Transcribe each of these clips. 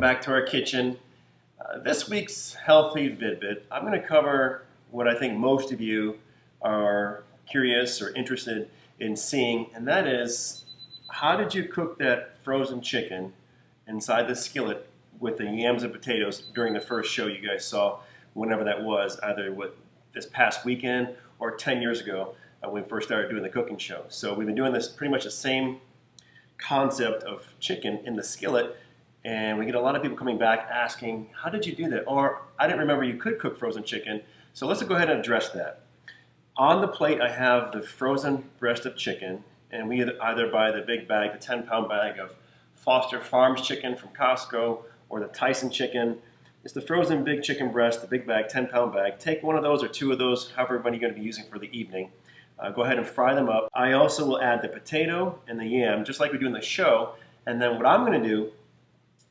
back to our kitchen. This week's healthy vidbit, I'm going to cover what I think most of you are curious or interested in seeing, and that is, how did you cook that frozen chicken inside the skillet with the yams and potatoes during the first show you guys saw, whenever that was, either with this past weekend or 10 years ago when we first started doing the cooking show. So we've been doing this pretty much the same concept of chicken in the skillet, and we get a lot of people coming back asking, how did you do that? Or, I didn't remember you could cook frozen chicken. So let's go ahead and address that. On the plate I have the frozen breast of chicken, and we either buy the big bag, the 10-pound bag of Foster Farms chicken from Costco, or the Tyson chicken. It's the frozen big chicken breast, the big bag, 10-pound bag. Take one of those or two of those, however many you're going to be using for the evening. Go ahead and fry them up. I also will add the potato and the yam, just like we do in the show. And then what I'm going to do,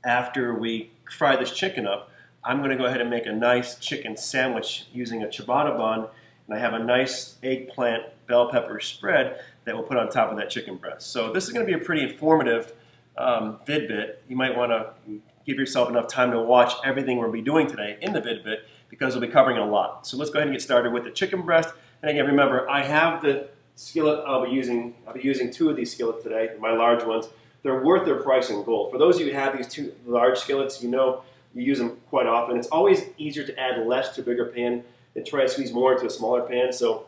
after we fry this chicken up, I'm going to go ahead and make a nice chicken sandwich using a ciabatta bun. And I have a nice eggplant bell pepper spread that we'll put on top of that chicken breast. So this is going to be a pretty informative vidbit. You might want to give yourself enough time to watch everything we'll be doing today in the vidbit, because we'll be covering a lot. So let's go ahead and get started with the chicken breast. And again, remember, I have the skillet I'll be using two of these skillets today, my large ones. They're worth their price in gold. For those of you who have these two large skillets, you know you use them quite often. It's always easier to add less to a bigger pan than try to squeeze more into a smaller pan. So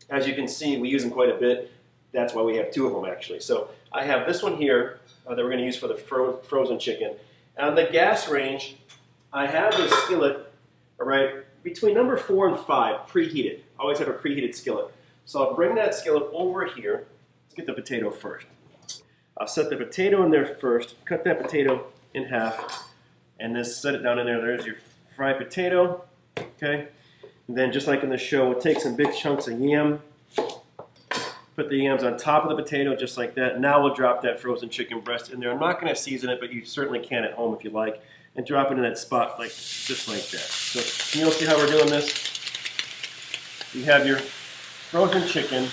as you can see, we use them quite a bit. That's why we have two of them, actually. So I have this one here that we're going to use for the frozen chicken. On the gas range, I have this skillet right between number 4 and 5 preheated. I always have a preheated skillet. So I'll bring that skillet over here. Let's get the potato first. I'll set the potato in there first, cut that potato in half, and then set it down in there. There's your fried potato, okay? And then just like in the show, we'll take some big chunks of yam, put the yams on top of the potato just like that. Now we'll drop that frozen chicken breast in there. I'm not going to season it, but you certainly can at home if you like, and drop it in that spot just like that. So you'll see how we're doing this. You have your frozen chicken.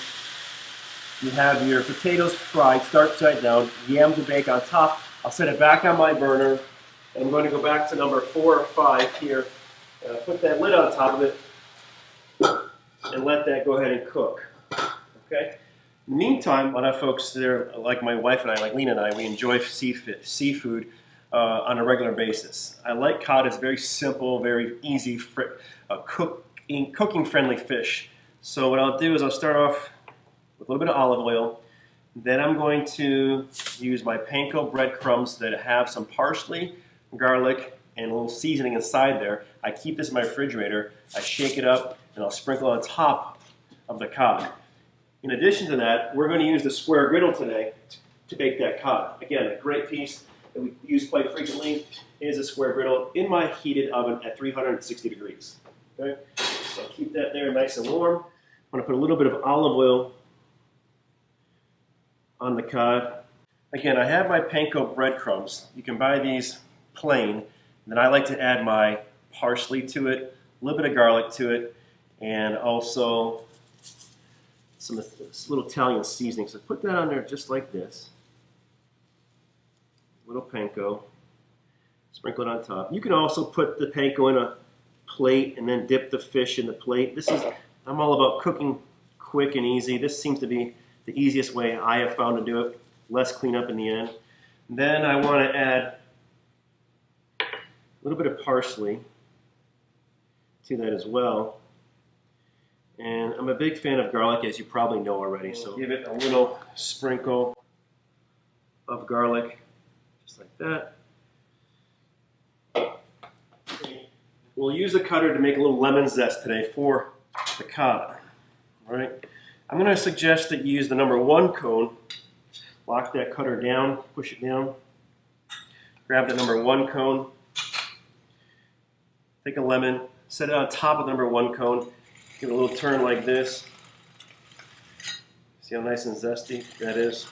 You have your potatoes fried, start side down, yams will bake on top. I'll set it back on my burner, and I'm going to go back to number 4 or 5 here. Put that lid on top of it, and let that go ahead and cook. Okay. In the meantime, a lot of folks there, like my wife and I, like Lena and I, we enjoy seafood on a regular basis. I like cod. It's very simple, very easy, cooking-friendly fish. So what I'll do is I'll start off with a little bit of olive oil. Then I'm going to use my panko breadcrumbs that have some parsley, garlic, and a little seasoning inside there. I keep this in my refrigerator. I shake it up, and I'll sprinkle on top of the cod. In addition to that, we're going to use the square griddle today to bake that cod. Again, a great piece that we use quite frequently is a square griddle in my heated oven at 360 degrees. Okay? So I'll keep that there nice and warm. I'm going to put a little bit of olive oil on the cod. Again, I have my panko breadcrumbs. You can buy these plain. And then I like to add my parsley to it, a little bit of garlic to it, and also some little Italian seasoning. So put that on there just like this. Little panko. Sprinkle it on top. You can also put the panko in a plate and then dip the fish in the plate. I'm all about cooking quick and easy. This seems to be the easiest way I have found to do it. Less cleanup in the end. Then I want to add a little bit of parsley to that as well. And I'm a big fan of garlic, as you probably know already. So give it a little sprinkle of garlic, just like that. We'll use the cutter to make a little lemon zest today for the cod. All right. I'm going to suggest that you use the number 1 cone. Lock that cutter down, push it down. Grab the number 1 cone. Take a lemon, set it on top of the number 1 cone. Give it a little turn like this. See how nice and zesty that is?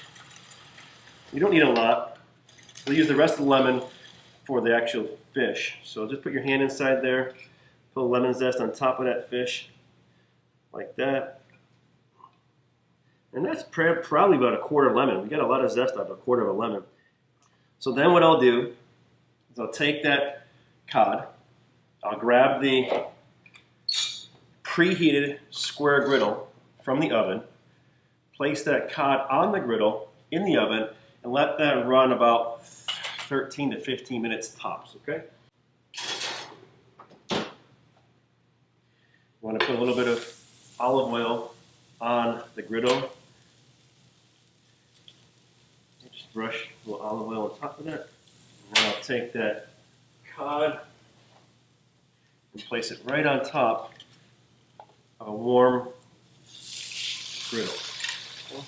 You don't need a lot. We'll use the rest of the lemon for the actual fish. So just put your hand inside there, put a lemon zest on top of that fish, like that. And that's probably about a quarter lemon. We got a lot of zest out of a quarter of a lemon. So then what I'll do is I'll take that cod, I'll grab the preheated square griddle from the oven, place that cod on the griddle in the oven, and let that run about 13 to 15 minutes tops, okay? You want to put a little bit of olive oil on the griddle. Just brush a little olive oil on top of that. And then I'll take that cod and place it right on top of a warm griddle. Okay.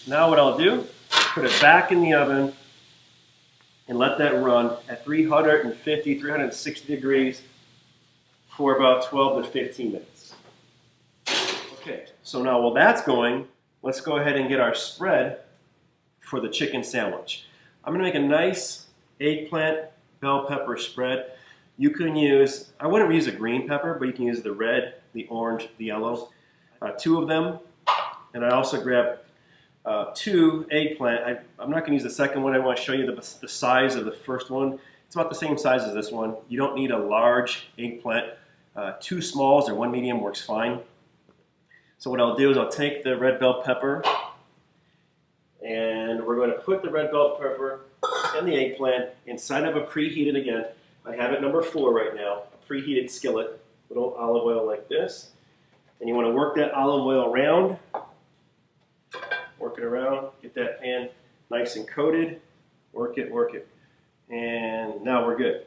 Now what I'll do, put it back in the oven and let that run at 350, 360 degrees for about 12 to 15 minutes. Okay, so now while that's going, let's go ahead and get our spread for the chicken sandwich. I'm gonna make a nice eggplant bell pepper spread. You can use, I wouldn't use a green pepper, but you can use the red, the orange, the yellow. 2 of them, and I also grabbed 2 eggplant. I'm not gonna use the second one. I wanna show you the size of the first one. It's about the same size as this one. You don't need a large eggplant. 2 smalls or 1 medium works fine. So what I'll do is I'll take the red bell pepper and we're going to put the red bell pepper and the eggplant inside of a preheated, again, I have it number 4 right now, a preheated skillet, little olive oil like this. And you want to work that olive oil around, work it around, get that pan nice and coated, work it, work it. And now we're good.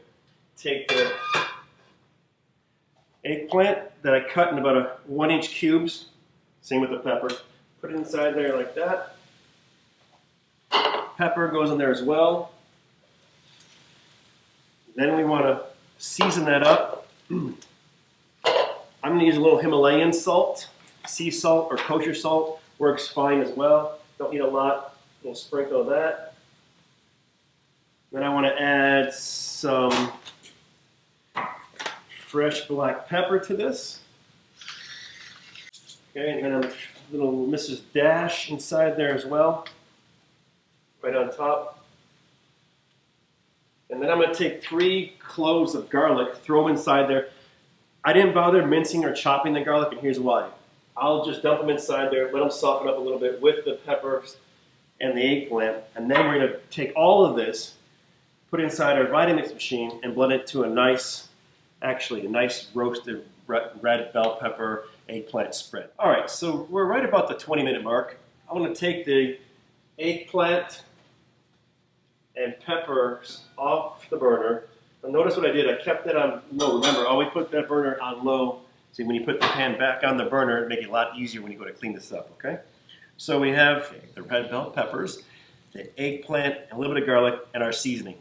Take the eggplant that I cut in about 1-inch cubes, same with the pepper, put it inside there like that. Pepper goes in there as well. Then we want to season that up. I'm going to use a little Himalayan salt, sea salt or kosher salt, works fine as well. Don't need a lot, a little sprinkle of that. Then I want to add some fresh black pepper to this. Okay, and then a little Mrs. Dash inside there as well, right on top. And then I'm going to take 3 cloves of garlic, throw them inside there. I didn't bother mincing or chopping the garlic, and here's why. I'll just dump them inside there, let them soften up a little bit with the peppers and the eggplant, and then we're going to take all of this, put it inside our Vitamix machine, and blend it to a nice roasted red bell pepper eggplant spread. All right, so we're right about the 20-minute mark. I want to take the eggplant and peppers off the burner. Now notice what I did, I kept that on low. Remember, always put that burner on low. See, when you put the pan back on the burner, it'll make it a lot easier when you go to clean this up, okay? So we have the red bell peppers, the eggplant, and a little bit of garlic, and our seasoning.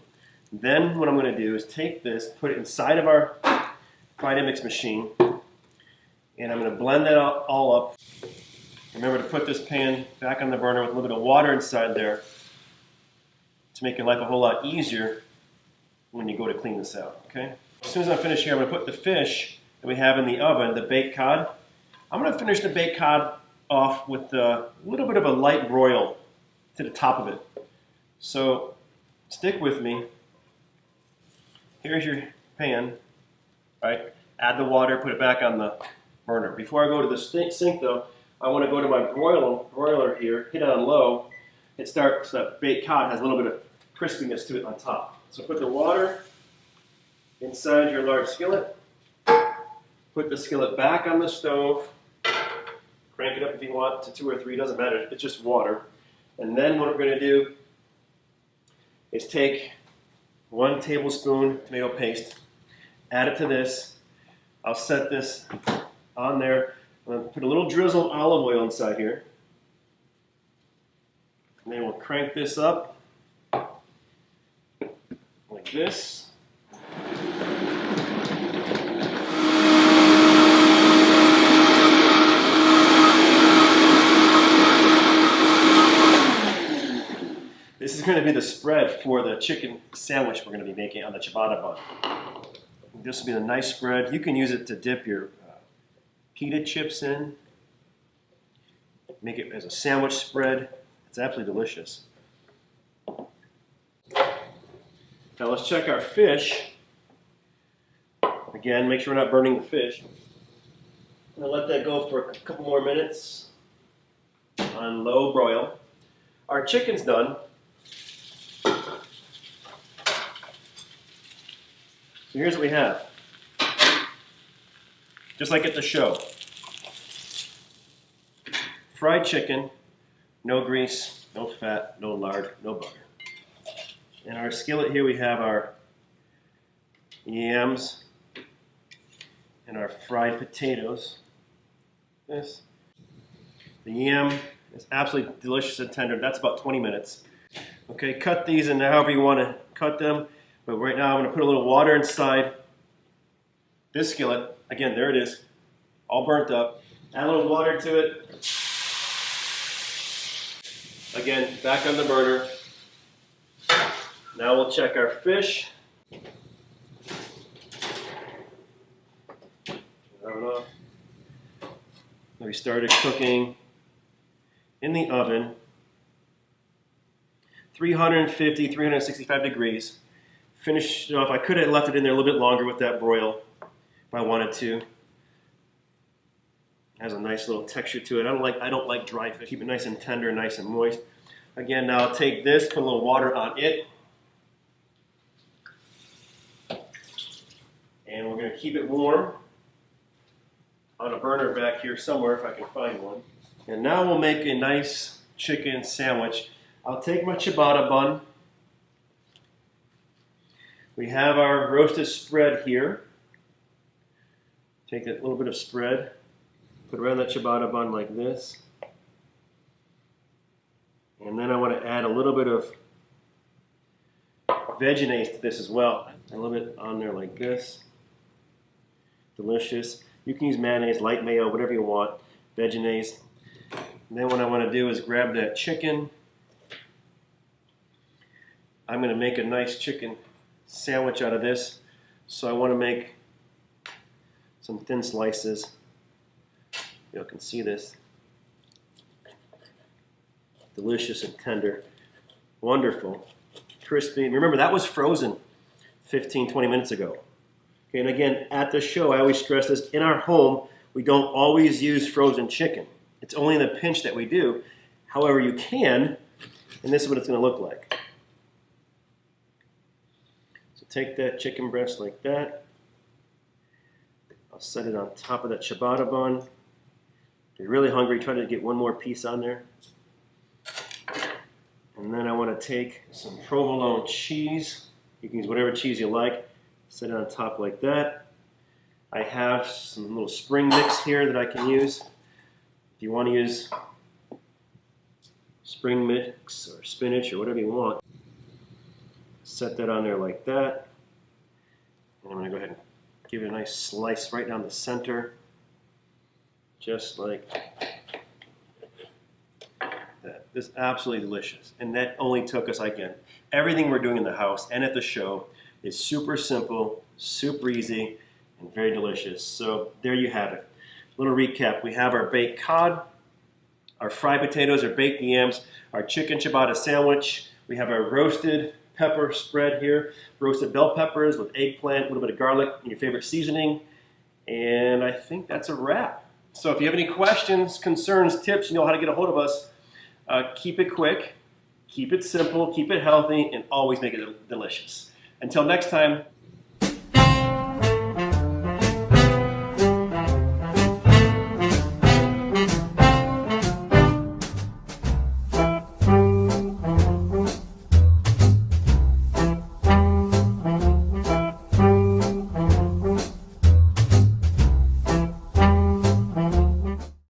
Then what I'm going to do is take this, put it inside of our Vitamix machine, and I'm going to blend that all up. Remember to put this pan back on the burner with a little bit of water inside there to make your life a whole lot easier when you go to clean this out, okay? As soon as I'm finished here, I'm going to put the fish that we have in the oven, the baked cod. I'm going to finish the baked cod off with a little bit of a light broil to the top of it. So stick with me. Here's your pan, right? Add the water, put it back on the burner. Before I go to the sink though, I want to go to my broiler here, hit it on low. It starts, that baked cod has a little bit of crispiness to it on top. So put the water inside your large skillet. Put the skillet back on the stove. Crank it up if you want to 2 or 3, doesn't matter, it's just water. And then what we're going to do is take 1 tablespoon tomato paste, add it to this. I'll set this on there. I'm going to put a little drizzle of olive oil inside here. And then we'll crank this up like this. This is going to be the spread for the chicken sandwich we're going to be making on the ciabatta bun. This will be a nice spread. You can use it to dip your pita chips in. Make it as a sandwich spread. It's absolutely delicious. Now let's check our fish. Again, make sure we're not burning the fish. I'm gonna let that go for a couple more minutes on low broil. Our chicken's done. So here's what we have. Just like at the show. Fried chicken, no grease, no fat, no lard, no butter. In our skillet here we have our yams and our fried potatoes. The yam is absolutely delicious and tender. That's about 20 minutes. Okay, cut these in however you want to cut them. But right now I'm going to put a little water inside this skillet. Again, there it is, all burnt up. Add a little water to it. Again, back on the burner. Now we'll check our fish. We started cooking in the oven, 350, 365 degrees. Finished it off. I could have left it in there a little bit longer with that broil if I wanted to. It has a nice little texture to it. I don't like dry fish. Keep it nice and tender, nice and moist. Again, now I'll take this, put a little water on it. And we're going to keep it warm on a burner back here somewhere if I can find one. And now we'll make a nice chicken sandwich. I'll take my ciabatta bun. We have our roasted spread here. Take that little bit of spread, put it around that ciabatta bun like this. And then I want to add a little bit of veggies to this as well. A little bit on there like this. Delicious. You can use mayonnaise, light mayo, whatever you want. Veggies. And then what I want to do is grab that chicken. I'm going to make a nice chicken sandwich out of this. So I want to make some thin slices. You can see this. Delicious and tender. Wonderful. Crispy. Remember, that was frozen 15, 20 minutes ago. Okay, and again, at the show, I always stress this. In our home, we don't always use frozen chicken. It's only in the pinch that we do. However, you can, and this is what it's going to look like. So take that chicken breast like that. I'll set it on top of that ciabatta bun. If you're really hungry, try to get one more piece on there. And then I want to take some provolone cheese. You can use whatever cheese you like. Set it on top like that. I have some little spring mix here that I can use. If you want to use spring mix or spinach or whatever you want, set that on there like that. And I'm going to go ahead and give it a nice slice right down the center, just like that. This is absolutely delicious. And that only took us, again, everything we're doing in the house and at the show is super simple, super easy, and very delicious. So there you have it. Little recap. We have our baked cod, our fried potatoes, our baked yams, our chicken ciabatta sandwich. We have our roasted pepper spread here, roasted bell peppers with eggplant, a little bit of garlic, and your favorite seasoning. And I think that's a wrap. So if you have any questions, concerns, tips, you know how to get a hold of us. Keep it quick, keep it simple, keep it healthy, and always make it delicious. Until next time,